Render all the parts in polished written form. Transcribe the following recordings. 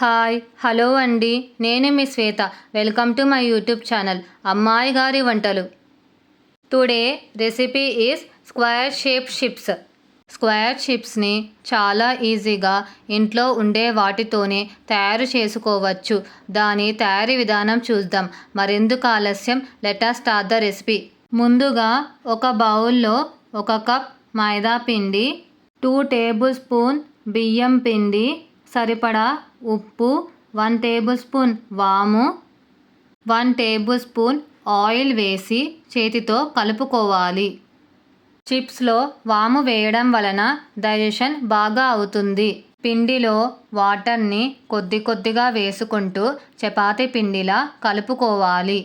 Hi hello అండి, నేను మీ Shweta. Welcome to my YouTube channel అమ్మాయి గారి వంటలు. Today recipe is square shape chips. Square చిప్స్ని చాలా ఈజీగా ఇంట్లో ఉండే వాటితోనే తయారు చేసుకోవచ్చు. దాని తయారీ విధానం చూద్దాం. మరెందుకు ఆలస్యం, let us start the recipe. ముందుగా ఒక బౌల్లో 1 కప్ మైదా పిండి, 2 టేబుల్ స్పూన్ బియ్యం పిండి, సరిపడా ఉప్పు, 1 టేబుల్ స్పూన్ వాము, 1 టేబుల్ స్పూన్ ఆయిల్ వేసి చేతితో కలుపుకోవాలి. చిప్స్లో వాము వేయడం వలన డైజెషన్ బాగా అవుతుంది. పిండిలో వాటర్ని కొద్ది కొద్దిగా వేసుకుంటూ చపాతీ పిండిలా కలుపుకోవాలి.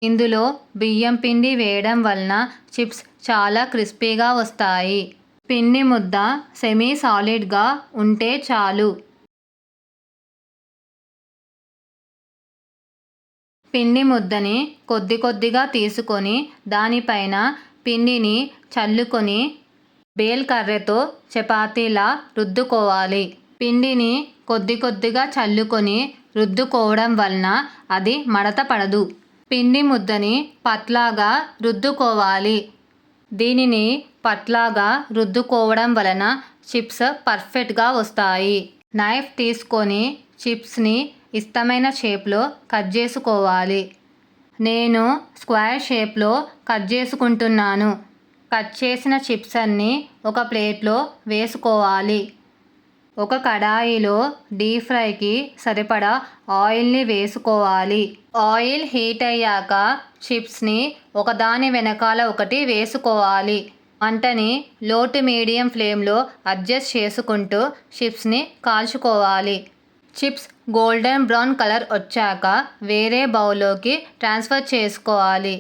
ఇందులో బియ్యం పిండి వేయడం వలన చిప్స్ చాలా క్రిస్పీగా వస్తాయి. పిండి ముద్ద సెమీ సాలిడ్గా ఉంటే చాలు. పిండి ముద్దని కొద్ది కొద్దిగా తీసుకొని దానిపైన పిండిని చల్లుకొని బేల్ కర్రతో చపాతీలా రుద్దుకోవాలి. పిండిని కొద్ది కొద్దిగా చల్లుకొని రుద్దుకోవడం వలన అది మడత పడదు. పిండి ముద్దని పత్లాగా రుద్దుకోవాలి. దీనిని పత్లాగా రుద్దుకోవడం వలన చిప్స్ పర్ఫెక్ట్గా వస్తాయి. నైఫ్ తీసుకొని చిప్స్ని ఇష్టమైన షేప్లో కట్ చేసుకోవాలి. నేను స్క్వేర్ షేప్లో కట్ చేసుకుంటున్నాను. కట్ చేసిన చిప్స్ అన్నీ ఒక ప్లేట్లో వేసుకోవాలి. ఒక కడాయిలో డీప్ ఫ్రైకి సరిపడా ఆయిల్ని వేసుకోవాలి. ఆయిల్ హీట్ అయ్యాక చిప్స్ని ఒకదాని వెనకాల ఒకటి వేసుకోవాలి. మంటని లో టు మీడియం ఫ్లేమ్లో అడ్జస్ట్ చేసుకుంటూ చిప్స్ని కాల్చుకోవాలి. చిప్స్ గోల్డెన్ బ్రౌన్ కలర్ వచ్చాక వేరే బౌల్లోకి ట్రాన్స్ఫర్ చేసుకోవాలి.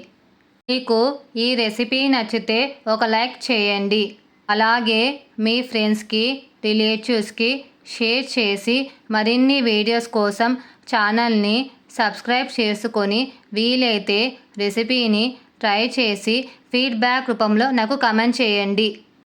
మీకు ఈ రెసిపీ నచ్చితే ఒక లైక్ చేయండి. అలాగే మీ ఫ్రెండ్స్కి, రిలేటివ్స్కి షేర్ చేసి మరిన్ని వీడియోస్ కోసం ఛానల్ని సబ్స్క్రైబ్ చేసుకొని వీలైతే రెసిపీని ట్రై చేసి ఫీడ్బ్యాక్ రూపంలో నాకు కామెంట్ చేయండి.